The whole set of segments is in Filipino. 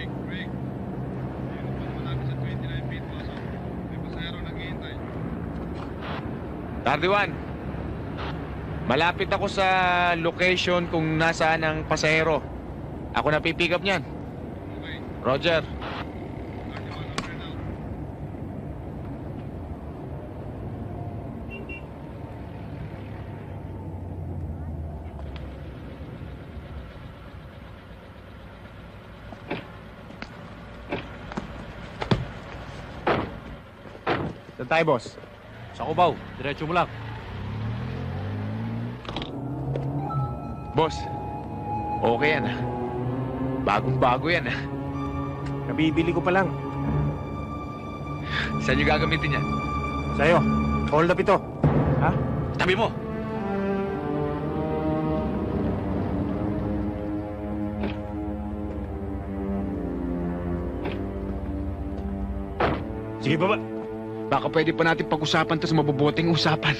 Break. Ayun pa naman namin sa 29 feet pasok. May pasahero naghihintay. 31. Malapit ako sa location kung nasaan ang pasahero. Ako na pipick up niyan. Okay. Roger. 31 on turn out. Saan tayo, boss? Sa Cubao, diretso mo lang. Boss, okay yan, bagong-bago yan, Nabibili ko pa lang. Saan nyo gagamitin yan? Sa'yo, hold up ito. Ha? Tabi mo! Sige, baba. Baka pwede pa natin pag-usapan to sa mabubuting usapan.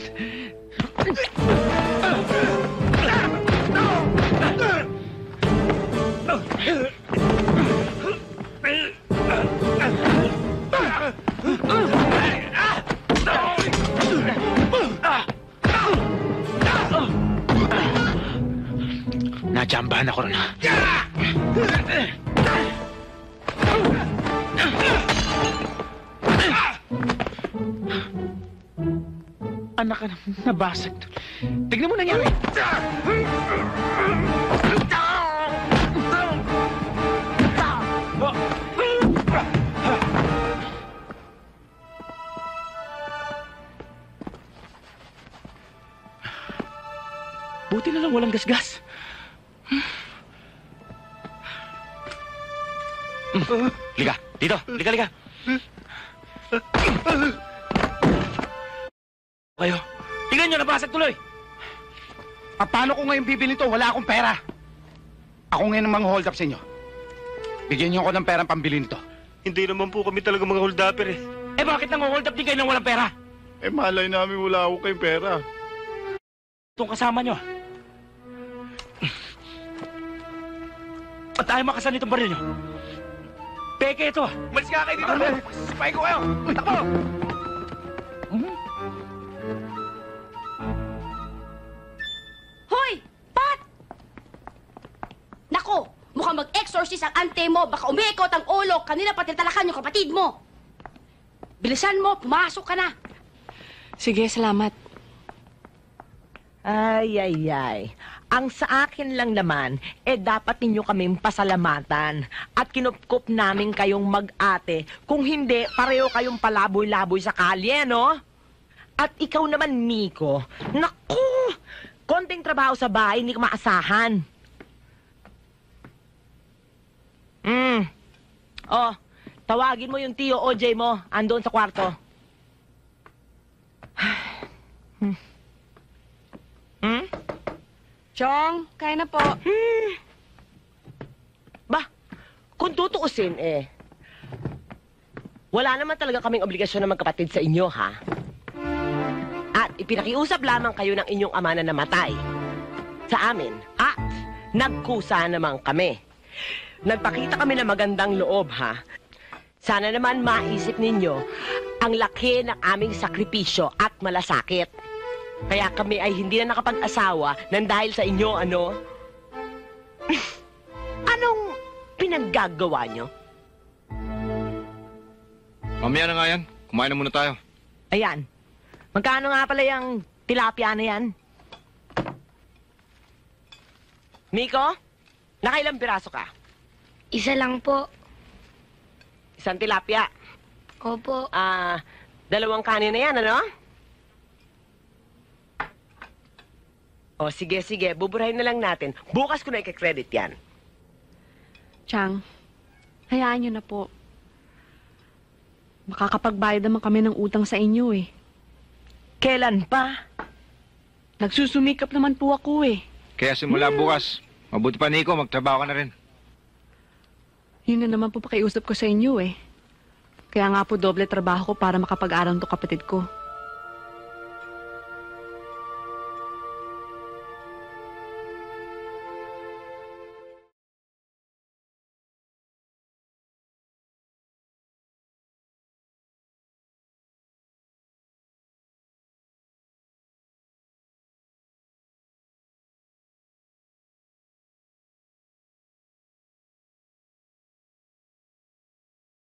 Natsambahan ako ron. Anak ka na, nabasag to. Tignan mo nangyari. Buti na lang walang gasgas. Liga, dito, liga. Kayo, tingnan nyo, nabasag tuloy. Paano ko ngayon bibili ito? Wala akong pera. Ako ngayon ang mga hold up sa inyo. Bigyan niyo ako ng perang pambili nito. Hindi naman po kami talaga mga hold-upper eh. Eh bakit nang-hold up din kayo nang walang pera? Eh, malay namin wala ako kayong pera. Itong kasama nyo. Ba't tayo makasan itong baril nyo? Peke ito. Malis ka kayo dito. Sasipay ko kayo. Takbo! Hoy! Pat! Nako! Mukhang mag-exorcist ang ante mo. Baka umikot ang ulo. Kanina pa tinatalakan yung kapatid mo. Bilisan mo. Pumasok ka na. Sige, salamat. Ay. Ang sa akin lang naman, dapat ninyo kaming pasalamatan at kinupkup namin kayong mag-ate. Kung hindi, pareho kayong palaboy-laboy sa kalye, no? At ikaw naman, Miko, naku! Konting trabaho sa bahay, hindi ka maasahan. Oh, tawagin mo yung tiyo OJ mo, andun sa kwarto. Chong, kaya na po. Bah, kung tutuusin wala naman talaga kaming obligasyon na magkapatid sa inyo, ha? At ipinakiusap lamang kayo ng inyong ama na namatay sa amin. At nagkusa naman kami. Nagpakita kami ng magandang loob, ha? Sana naman maisip ninyo ang laki ng aming sakripisyo at malasakit. Kaya kami ay hindi na nakapag-asawa nang dahil sa inyo, ano? Anong pinaggagawa nyo? Mamaya na nga yan. Kumain na muna tayo. Ayan. Magkano nga pala yung tilapia na yan? Miko, nakailang piraso ka? Isa lang po. Isang tilapia. Opo. Dalawang kanin na yan, ano? O, sige. Buburahin na lang natin. Bukas ko na i-credit yan. Chang, hayaan niyo na po. Makakapagbayad naman kami ng utang sa inyo eh. Kailan pa? Nagsusumikap naman po ako eh. Kaya simula bukas, mabuti pa Nico, magtrabaho ka na rin. Yun na naman po pakiusap ko sa inyo eh. Kaya nga po doble trabaho ko para makapag-aral to kapatid ko.